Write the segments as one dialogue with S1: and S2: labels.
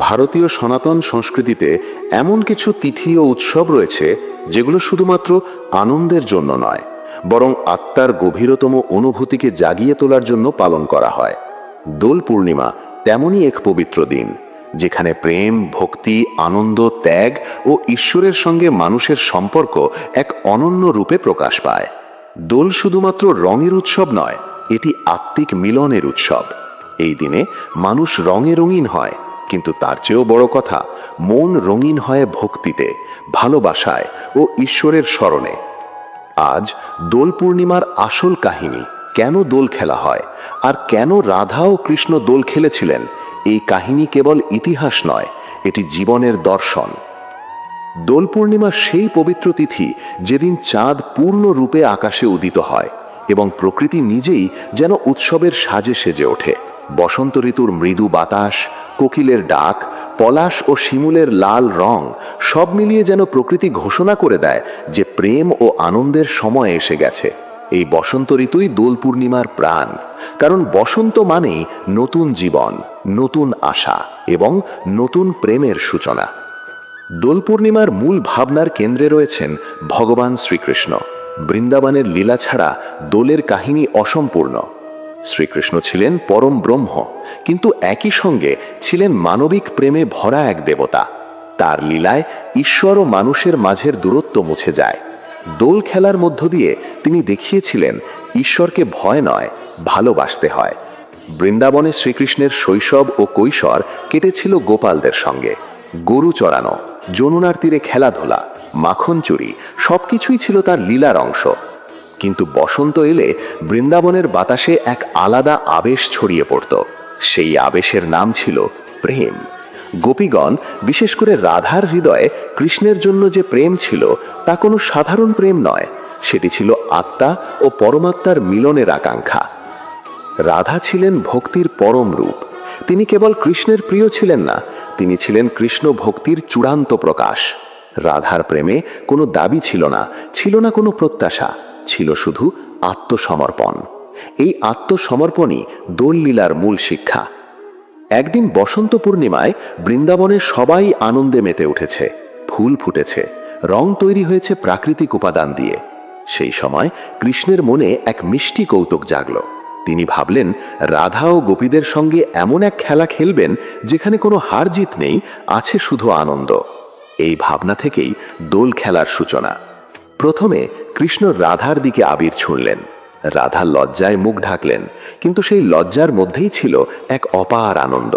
S1: ভারতীয় সনাতন সংস্কৃতিতে এমন কিছু তিথি ও উৎসব রয়েছে যেগুলো শুধুমাত্র আনন্দের জন্য নয়, বরং আত্মার গভীরতম অনুভূতিকে জাগিয়ে তোলার জন্য পালন করা হয়। দোল পূর্ণিমা তেমনই এক পবিত্র দিন, যেখানে প্রেম, ভক্তি, আনন্দ, ত্যাগ ও ঈশ্বরের সঙ্গে মানুষের সম্পর্ক এক অনন্য রূপে প্রকাশ পায়। দোল শুধুমাত্র রঙের উৎসব নয়, এটি আত্মিক মিলনের উৎসব। এই দিনে মানুষ রঙে রঙিন হয়, কিন্তু তার চেয়েও বড় কথা, মন রঙিন হয় ভক্তিতে, ভালোবাসায় ও ঈশ্বরের স্মরণে। আজ দোল পূর্ণিমার আসল কাহিনী, কেন দোল খেলা হয় আর কেন রাধা ও কৃষ্ণ দোল খেলেছিলেন, এই কাহিনী কেবল ইতিহাস নয়, এটি জীবনের দর্শন। দোল পূর্ণিমা সেই পবিত্র তিথি যেদিন চাঁদ পূর্ণ রূপে আকাশে উদিত হয় এবং প্রকৃতি নিজেই যেন উৎসবের সাজে সেজে ওঠে। বসন্ত ঋতুর মৃদু বাতাস, কোকিলের ডাক, পলাশ ও শিমুলের লাল রং সব মিলিয়ে যেন প্রকৃতি ঘোষণা করে দেয় যে প্রেম ও আনন্দের সময় এসে গেছে। এই বসন্ত ঋতুই দোল পূর্ণিমার প্রাণ, কারণ বসন্ত মানেই নতুন জীবন, নতুন আশা এবং নতুন প্রেমের সূচনা। দোল পূর্ণিমার মূল ভাবনার কেন্দ্রে রয়েছেন ভগবান শ্রীকৃষ্ণ। বৃন্দাবনের লীলা ছাড়া দোলের কাহিনী অসম্পূর্ণ। শ্রীকৃষ্ণ ছিলেন পরম ব্রহ্ম, কিন্তু একই সঙ্গে ছিলেন মানবিক প্রেমে ভরা এক দেবতা। তার লীলায় ঈশ্বর ও মানুষের মাঝের দূরত্ব মুছে যায়। দোল খেলার মধ্য দিয়ে তিনি দেখিয়েছিলেন ঈশ্বরকে ভয় নয়, ভালোবাসতে হয়। বৃন্দাবনে শ্রীকৃষ্ণের শৈশব ও কৈশোর কেটেছিল গোপালদের সঙ্গে। গরু চড়ানো, যমুনার তীরে খেলাধুলা, মাখন চুরি সবকিছুই ছিল তার লীলার অংশ। কিন্তু বসন্ত এলে বৃন্দাবনের বাতাসে এক আলাদা আবেশ ছড়িয়ে পড়ত। সেই আবেশের নাম ছিল প্রেম। গোপীগণ, বিশেষ করে রাধার হৃদয়ে কৃষ্ণের জন্য যে প্রেম ছিল তা কোনো সাধারণ প্রেম নয়, সেটি ছিল আত্মা ও পরমাত্মার মিলনের আকাঙ্ক্ষা। রাধা ছিলেন ভক্তির পরম রূপ। তিনি কেবল কৃষ্ণের প্রিয় ছিলেন না, তিনি ছিলেন কৃষ্ণ ভক্তির চূড়ান্ত প্রকাশ। রাধার প্রেমে কোনো দাবি ছিল না, ছিল না কোনো প্রত্যাশা, ছিল শুধু আত্মসমর্পণ। এই আত্মসমর্পণই দোল লীলার মূল শিক্ষা। একদিন বসন্ত পূর্ণিমায় বৃন্দাবনের সবাই আনন্দে মেতে উঠেছে। ফুল ফুটেছে, রং তৈরি হয়েছে প্রাকৃতিক উপাদান দিয়ে। সেই সময় কৃষ্ণের মনে এক মিষ্টি কৌতুক জাগল। তিনি ভাবলেন রাধা ও গোপীদের সঙ্গে এমন এক খেলা খেলবেন যেখানে কোনো হার জিত নেই, আছে শুধু আনন্দ। এই ভাবনা থেকেই দোল খেলার সূচনা। প্রথমে কৃষ্ণ রাধার দিকে আবির ছুঁড়লেন। রাধা লজ্জায় মুখ ঢাকলেন, কিন্তু সেই লজ্জার মধ্যেই ছিল এক অপার আনন্দ।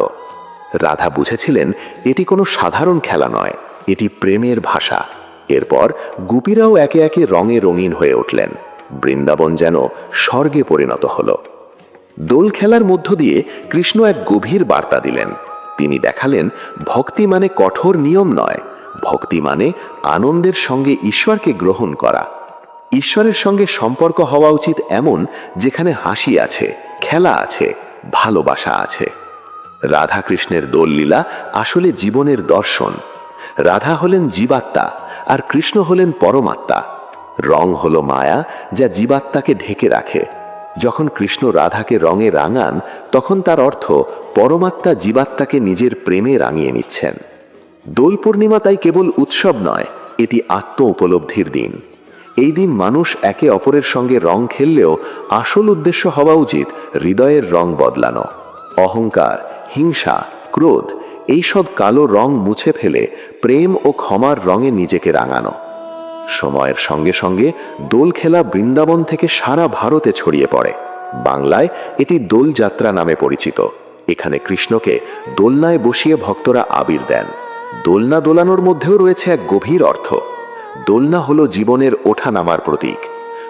S1: রাধা বুঝেছিলেন এটি কোনো সাধারণ খেলা নয়, এটি প্রেমের ভাষা। এরপর গোপীরাও একে একে রঙে রঙিন হয়ে উঠলেন। বৃন্দাবন যেন স্বর্গে পরিণত হলো। দোল খেলার মধ্য দিয়ে কৃষ্ণ এক গভীর বার্তা দিলেন। তিনি দেখালেন ভক্তি মানে কঠোর নিয়ম নয়, ভক্তি মানে আনন্দের সঙ্গে ঈশ্বরকে গ্রহণ করা। ঈশ্বরের সঙ্গে সম্পর্ক হওয়া উচিত এমন যেখানে হাসি আছে, খেলা আছে, ভালোবাসা আছে। রাধা কৃষ্ণের দোল লীলা আসলে জীবনের দর্শন। রাধা হলেন জীবাত্মা আর কৃষ্ণ হলেন পরমাত্মা। রং হলো মায়া, যা জীবাত্মাকে ঢেকে রাখে। যখন কৃষ্ণ রাধাকে রঙে রাঙান, তখন তার অর্থ পরমাত্মা জীবাত্মাকে নিজের প্রেমে রাঙিয়ে নিচ্ছেন। দোল পূর্ণিমা তাই কেবল উৎসব নয়, এটি আত্ম উপলব্ধির দিন। এই দিন মানুষ একে অপরের সঙ্গে রং খেললেও আসল উদ্দেশ্য হওয়া উচিত হৃদয়ের রং বদলানো। অহংকার, হিংসা, ক্রোধ এইসব কালো রং মুছে ফেলে প্রেম ও ক্ষমার রঙে নিজেকে রাঙানো। সময়ের সঙ্গে সঙ্গে দোল খেলা বৃন্দাবন থেকে সারা ভারতে ছড়িয়ে পড়ে। বাংলায় এটি দোল যাত্রা নামে পরিচিত। এখানে কৃষ্ণকে দোলনায় বসিয়ে ভক্তরা আবির দেন। দোলনা দোলানোর মধ্যেও রয়েছে এক গভীর অর্থ। দোলনা হলো জীবনের ওঠা নামার প্রতীক।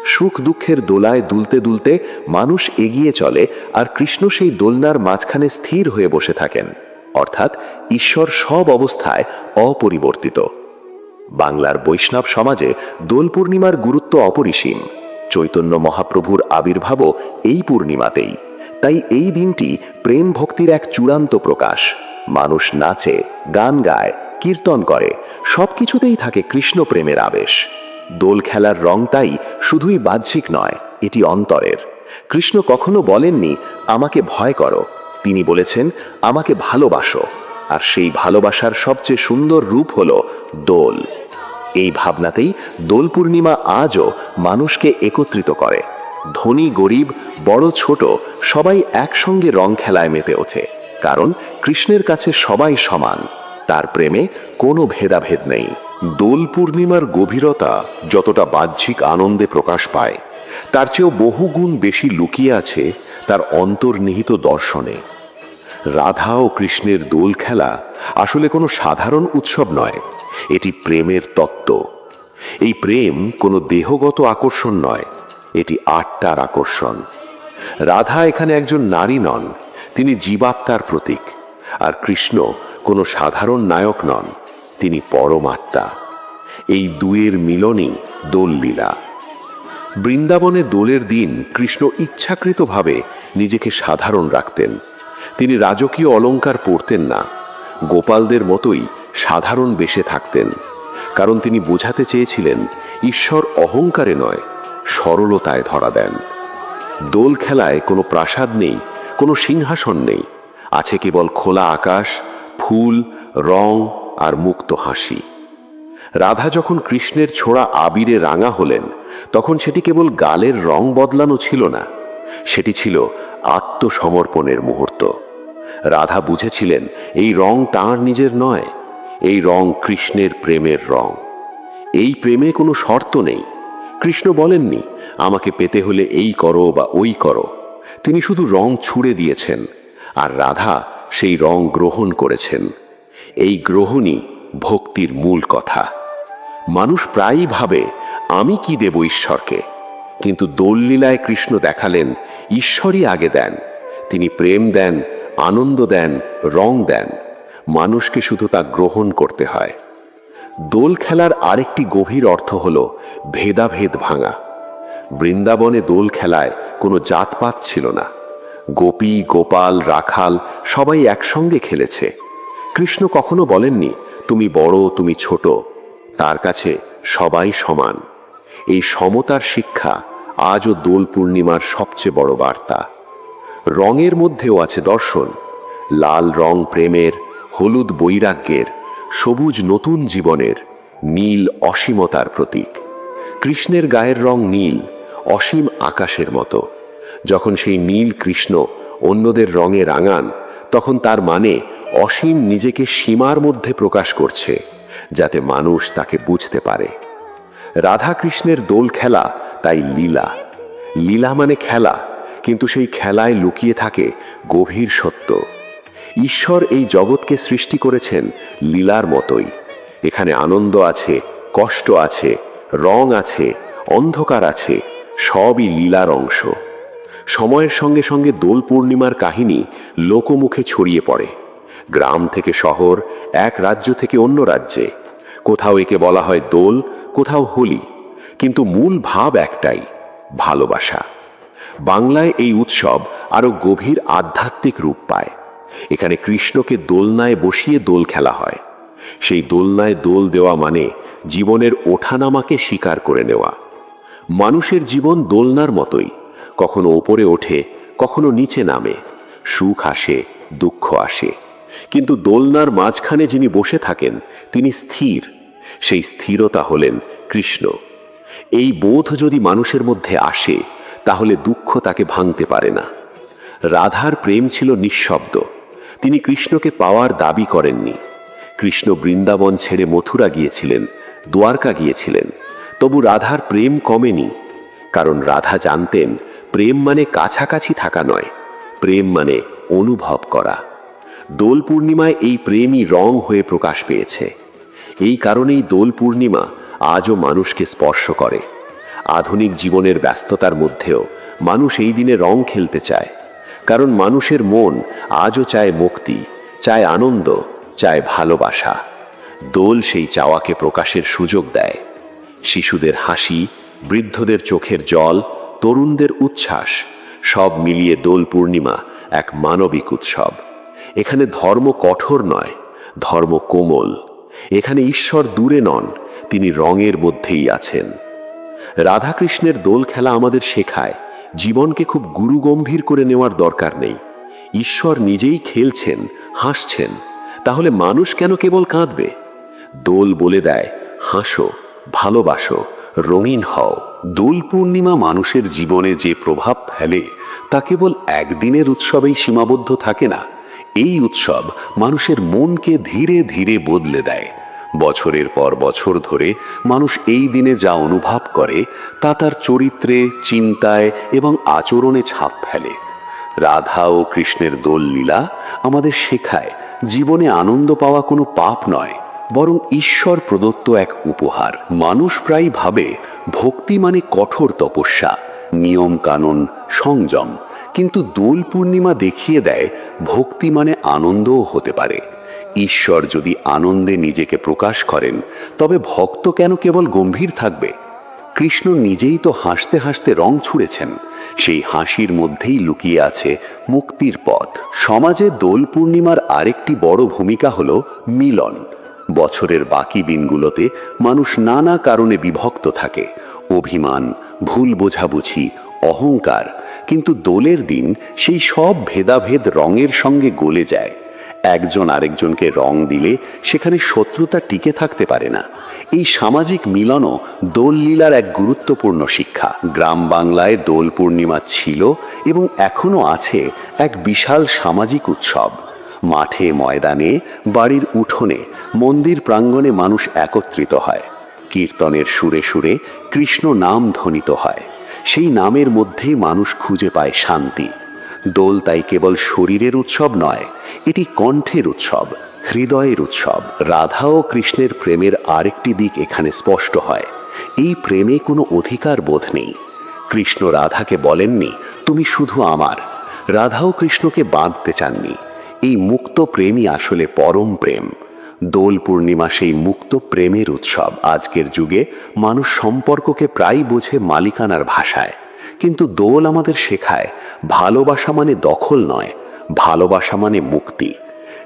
S1: সুখ দুঃখের দোলায় দুলতে দুলতে মানুষ এগিয়ে চলে, আর কৃষ্ণ সেই দোলনার মাঝখানে স্থির হয়ে বসে থাকেন, অর্থাৎ ঈশ্বর সব অবস্থায় অপরিবর্তিত। বাংলার বৈষ্ণব সমাজে দোল পূর্ণিমার গুরুত্ব অপরিসীম। চৈতন্য মহাপ্রভুর আবির্ভাবও এই পূর্ণিমাতেই। তাই এই দিনটি প্রেম ভক্তির এক চূড়ান্ত প্রকাশ। মানুষ নাচে, গান গায়, কীর্তন করে, সবকিছুতেই থাকে কৃষ্ণ প্রেমের আবেশ। দোল খেলার রং তাই শুধুই বাহ্যিক নয়, এটি অন্তরের। কৃষ্ণ কখনো বলেননি আমাকে ভয় করো, তিনি বলেছেন আমাকে ভালোবাসো। আর সেই ভালোবাসার সবচেয়ে সুন্দর রূপ হলো দোল। এই ভাবনাতেই দোল পূর্ণিমা আজও মানুষকে একত্রিত করে। ধনী গরিব, বড় ছোট সবাই একসঙ্গে রং খেলায় মেতে ওঠে, কারণ কৃষ্ণের কাছে সবাই সমান, তার প্রেমে কোনো ভেদাভেদ নেই। দোল পূর্ণিমার গভীরতা যতটা বাহ্যিক আনন্দে প্রকাশ পায়, তার চেয়েও বহুগুণ বেশি লুকিয়ে আছে তার অন্তর্নিহিত দর্শনে। রাধা ও কৃষ্ণের দোল খেলা আসলে কোনো সাধারণ উৎসব নয়, এটি প্রেমের তত্ত্ব। এই প্রেম কোনো দেহগত আকর্ষণ নয়, এটি আত্মার আকর্ষণ। রাধা এখানে একজন নারী নন, তিনি জীবাত্মার প্রতীক। আর কৃষ্ণ কোনো সাধারণ নায়ক নন, তিনি পরমাত্মা। এই দুয়ের মিলনই দোল লীলা। বৃন্দাবনে দোলের দিন কৃষ্ণ ইচ্ছাকৃতভাবে নিজেকে সাধারণ রাখতেন। তিনি রাজকীয় অলংকার পরতেন না, গোপালদের মতোই সাধারণ বেশে থাকতেন, কারণ তিনি বোঝাতে চেয়েছিলেন ঈশ্বর অহংকারে নয়, সরলতায় ধরা দেন। দোল খেলায় কোনো প্রাসাদ নেই, কোনো সিংহাসন নেই, আছে কেবল খোলা আকাশ, ফুল, রং আর মুক্ত হাসি। রাধা যখন কৃষ্ণের ছোড়া আবিরে রাঙা হলেন, তখন সেটি কেবল গালের রং বদলানো ছিল না, সেটি ছিল আত্মসমর্পণের মুহূর্ত। রাধা বুঝেছিলেন এই রং তাঁর নিজের নয়, এই রং কৃষ্ণের প্রেমের রং। এই প্রেমে কোনো শর্ত নেই। কৃষ্ণ বলেননি আমাকে পেতে হলে এই করো বা ওই করো, তিনি শুধু রং ছুড়ে দিয়েছেন, আর রাধা সেই রং গ্রহণ করেছেন। এই গ্রহণই ভক্তির মূল কথা। মানুষ প্রায়ই ভাবে আমি কি দেব ঈশ্বরকে, কিন্তু দোল লীলায় কৃষ্ণ দেখালেন ঈশ্বরই আগে দেন। তিনি প্রেম দেন, আনন্দ দেন, রং দেন, মানুষকে শুধু তা গ্রহণ করতে হয়। দোল খেলার আরেকটি গভীর অর্থ হল ভেদাভেদ ভাঙা। বৃন্দাবনে দোল খেলায় কোনো জাতপাত ছিল না। গোপী, গোপাল, রাখাল সবাই একসঙ্গে খেলেছে। কৃষ্ণ কখনো বলেননি তুমি বড়, তুমি ছোট, তার কাছে সবাই সমান। এই সমতার শিক্ষা আজও দোল পূর্ণিমার সবচেয়ে বড় বার্তা। রঙের মধ্যেও আছে দর্শন। লাল রং প্রেমের, হলুদ বৈরাগ্যের, সবুজ নতুন জীবনের, নীল অসীমতার প্রতীক। কৃষ্ণের গায়ের রং নীল, অসীম আকাশের মতো। যখন সেই নীল কৃষ্ণ অন্যদের রঙে রাঙান, তখন তার মানে অসীম নিজেকে সীমার মধ্যে প্রকাশ করছে, যাতে মানুষ তাকে বুঝতে পারে। রাধা কৃষ্ণের দোল খেলা তাই লীলা। লীলা মানে খেলা, কিন্তু সেই খেলায় লুকিয়ে থাকে গভীর সত্য। ঈশ্বর এই জগৎকে সৃষ্টি করেছেন লীলার মতোই। এখানে আনন্দ আছে, কষ্ট আছে, রং আছে, অন্ধকার আছে, সবই লীলার অংশ। সময়ের সঙ্গে সঙ্গে দোল পূর্ণিমার কাহিনী লোকমুখে ছড়িয়ে পড়ে। গ্রাম থেকে শহর, এক রাজ্য থেকে অন্য রাজ্যে। কোথাও একে বলা হয় দোল, কোথাও হোলি, কিন্তু মূল ভাব একটাই, ভালোবাসা। বাংলায় এই উৎসব আরো গভীর আধ্যাত্মিক রূপ পায়। এখানে কৃষ্ণকে দোলনায় বসিয়ে দোল খেলা হয়। সেই দোলনায় দোল দেওয়া মানে জীবনের ওঠানামাকে স্বীকার করে নেওয়া। মানুষের জীবন দোলনার মতোই, কখনো ওপরে ওঠে, কখনো নিচে নামে, সুখ আসে, দুঃখ আসে, কিন্তু দোলনার মাঝখানে যিনি বসে থাকেন তিনি স্থির। সেই স্থিরতা হলেন কৃষ্ণ। এই বোধ যদি মানুষের মধ্যে আসে, তাহলে দুঃখ তাকে ভাঙতে পারে না। রাধার প্রেম ছিল নিঃশব্দ। তিনি কৃষ্ণকে পাওয়ার দাবি করেননি। কৃষ্ণ বৃন্দাবন ছেড়ে মথুরা গিয়েছিলেন, দ্বারকা গিয়েছিলেন, তবু রাধার প্রেম কমেনি। কারণ রাধা জানতেন প্রেম মানে কাছাকাছি থাকা নয়, প্রেম মানে অনুভব করা। দোল পূর্ণিমায় এই প্রেমই রং হয়ে প্রকাশ পেয়েছে। এই কারণেই দোল পূর্ণিমা আজও মানুষকে স্পর্শ করে। আধুনিক জীবনের ব্যস্ততার মধ্যেও মানুষ এই দিনে রং খেলতে চায়, কারণ মানুষের মন আজও চায় মুক্তি, চায় আনন্দ, চায় ভালোবাসা। দোল সেই চাওয়াকে প্রকাশের সুযোগ দেয়। শিশুদের হাসি, বৃদ্ধদের চোখের জল, তরুণদের উচ্ছ্বাস, সব মিলিয়ে দোল পূর্ণিমা এক মানবিক উৎসব। এখানে ধর্ম কঠোর নয়, ধর্ম কোমল। এখানে ঈশ্বর দূরে নন, তিনি রঙের মধ্যেই আছেন। রাধাকৃষ্ণের দোল খেলা আমাদের শেখায় জীবনকে খুব গুরুগম্ভীর করে নেওয়ার দরকার নেই। ঈশ্বর নিজেই খেলছেন, হাসছেন, তাহলে মানুষ কেন কেবল কাঁদবে? দোল বলে দেয়, হাসো, ভালোবাসো, রঙিন হও। দোল পূর্ণিমা মানুষের জীবনে যে প্রভাব ফেলে তা কেবল একদিনের উৎসবেই সীমাবদ্ধ থাকে না। এই উৎসব মানুষের মনকে ধীরে ধীরে বদলে দেয়। বছরের পর বছর ধরে মানুষ এই দিনে যা অনুভব করে তা তার চরিত্রে, চিন্তায় এবং আচরণে ছাপ ফেলে। রাধা ও কৃষ্ণের দোল লীলা আমাদের শেখায় জীবনে আনন্দ পাওয়া কোনো পাপ নয়, বরং ঈশ্বর প্রদত্ত এক উপহার। মানুষ প্রায় ভাবে ভক্তি মানে কঠোর তপস্যা, নিয়ম কানুন, সংযম, কিন্তু দোল পূর্ণিমা দেখিয়ে দেয় ভক্তি মানে আনন্দও হতে পারে। ঈশ্বর যদি আনন্দে নিজেকে প্রকাশ করেন তবে ভক্ত কেন কেবল গম্ভীর থাকবে? কৃষ্ণ নিজেই তো হাসতে হাসতে রং ছুঁড়েছেন। সেই হাসির মধ্যেই লুকিয়ে আছে মুক্তির পথ। সমাজে দোল পূর্ণিমার আরেকটি বড় ভূমিকা হলো মিলন। বছরের বাকি দিনগুলোতে মানুষ নানা কারণে বিভক্ত থাকে, অভিমান, ভুল বোঝাবুঝি, অহংকার, কিন্তু দোলের দিন সেই সব ভেদাভেদ রঙের সঙ্গে গলে যায়। একজন আরেকজনকে রং দিলে সেখানে শত্রুতা টিকে থাকতে পারে না। এই সামাজিক মিলনও দোল লীলার এক গুরুত্বপূর্ণ শিক্ষা। গ্রাম বাংলায় দোল পূর্ণিমা ছিল এবং এখনো আছে এক বিশাল সামাজিক উৎসব। মাঠে, ময়দানে, বাড়ির উঠোনে, মন্দির প্রাঙ্গণে মানুষ একত্রিত হয়। কীর্তনের সুরে সুরে কৃষ্ণ নাম ধ্বনিত হয়। সেই নামের মধ্যেই মানুষ খুঁজে পায় শান্তি। দোল তাই কেবল শরীরের উৎসব নয়, এটি কণ্ঠের উৎসব, হৃদয়ের উৎসব। রাধা ও কৃষ্ণের প্রেমের আরেকটি দিক এখানে স্পষ্ট হয়। এই প্রেমে কোনো অধিকার বোধ নেই। কৃষ্ণ রাধাকে বলেননি তুমি শুধু আমার। রাধাও কৃষ্ণকে বাঁধতে চাননি। এই মুক্ত প্রেমই আসলে পরম প্রেম। দোল পূর্ণিমা সেই মুক্ত প্রেমের উৎসব। আজকের যুগে মানুষ সম্পর্ককে প্রায় বোঝে মালিকানার ভাষায়, কিন্তু দোল আমাদের শেখায় ভালোবাসা মানে দখল নয়, ভালোবাসা মানে মুক্তি।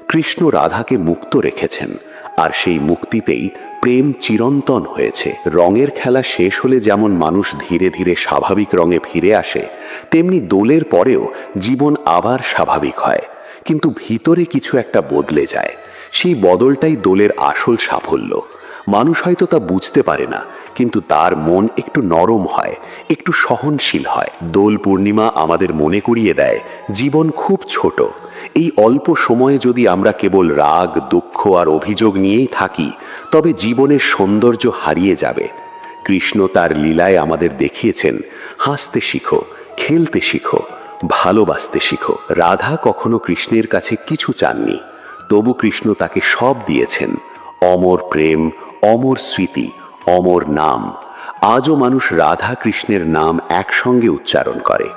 S1: কৃষ্ণ রাধাকে মুক্ত রেখেছেন, আর সেই মুক্তিতেই প্রেম চিরন্তন হয়েছে। রঙের খেলা শেষ হলে যেমন মানুষ ধীরে ধীরে স্বাভাবিক রঙে ফিরে আসে, তেমনি দোলের পরেও জীবন আবার স্বাভাবিক হয়, কিন্তু ভিতরে কিছু একটা বদলে যায়। সেই বদলটাই দোলের আসল সাফল্য। মানুষ হয়তো তা বুঝতে পারে না, কিন্তু তার মন একটু নরম হয়, একটু সহনশীল হয়। দোল পূর্ণিমা আমাদের মনে করিয়ে দেয় জীবন খুব ছোট। এই অল্প সময়ে যদি আমরা কেবল রাগ, দুঃখ আর অভিযোগ নিয়েই থাকি, তবে জীবনের সৌন্দর্য হারিয়ে যাবে। কৃষ্ণ তার লীলায় আমাদের দেখিয়েছেন হাসতে শিখো, খেলতে শিখো, ভালোবাসতে শিখো। রাধা কখনো কৃষ্ণের কাছে কিছু চাননি, তবু কৃষ্ণ তাকে সব দিয়েছেন। অমর প্রেম, অমর স্মৃতি, অমর নাম। আজও মানুষ রাধা কৃষ্ণের নাম একসঙ্গে উচ্চারণ করে।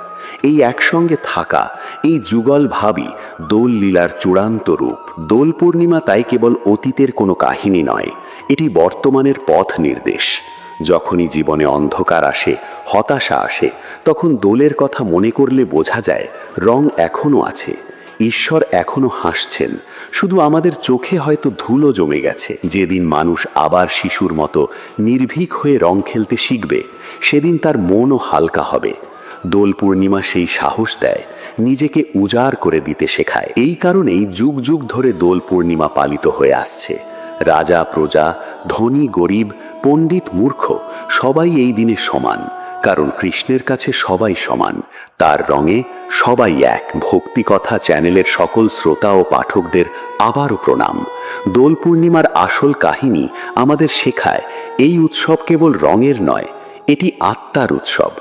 S1: এই একসঙ্গে থাকা, এই যুগল ভাবই দোল লীলার চূড়ান্ত রূপ। দোল পূর্ণিমা তাই কেবল অতীতের কোনো কাহিনী নয়, এটি বর্তমানের পথ নির্দেশ। যখনই জীবনে অন্ধকার আসে, হতাশা আসে, তখন দোলের কথা মনে করলে বোঝা যায় রং এখনো আছে, ঈশ্বর এখনো হাসছেন, শুধু আমাদের চোখে হয়তো ধুলো জমে গেছে। যেদিন মানুষ আবার শিশুর মতো নির্ভীক হয়ে রং খেলতে শিখবে, সেদিন তার মনও হালকা হবে। দোল পূর্ণিমা সেই সাহস দেয়, নিজেকে উজাড় করে দিতে শেখায়। এই কারণেই যুগ যুগ ধরে দোল পূর্ণিমা পালিত হয়ে আসছে। রাজা প্রজা, ধনী গরিব, পণ্ডিত মূর্খ, সবাই এই দিনে সমান, কারণ কৃষ্ণের কাছে সবাই সমান, তার রঙে সবাই এক। ভক্তি কথা চ্যানেলের সকল শ্রোতা ও পাঠকদের আবারও প্রণাম। দোল পূর্ণিমার আসল কাহিনী আমাদের শেখায় এই উৎসব কেবল রঙের নয়, এটি আত্মার উৎসব।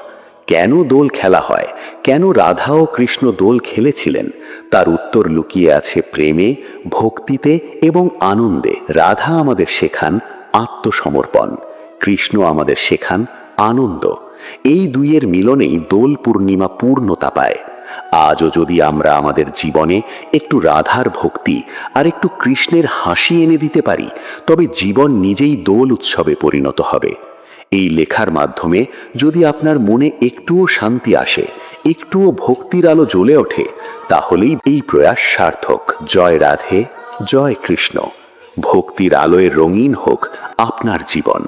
S1: কেন দোল খেলা হয়, কেন রাধা ও কৃষ্ণ দোল খেলেছিলেন, তার উত্তর লুকিয়ে আছে প্রেমে, ভক্তিতে এবং আনন্দে। রাধা আমাদের শেখান আত্মসমর্পণ, কৃষ্ণ আমাদের শেখান আনন্দ। এই দুইয়ের মিলনেই দোল পূর্ণিমা পূর্ণতা পায়। আজও যদি আমরা আমাদের জীবনে একটু রাধার ভক্তি আর একটু কৃষ্ণের হাসি এনে দিতে পারি, তবে জীবন নিজেই দোল উৎসবে পরিণত হবে। এই লেখার মাধ্যমে যদি আপনার মনে একটুও শান্তি আসে, একটুও ভক্তির আলো জ্বলে ওঠে, তাহলেই এই প্রয়াস সার্থক। জয় রাধে, জয় কৃষ্ণ। ভক্তির আলোয় রঙিন হোক আপনার জীবন।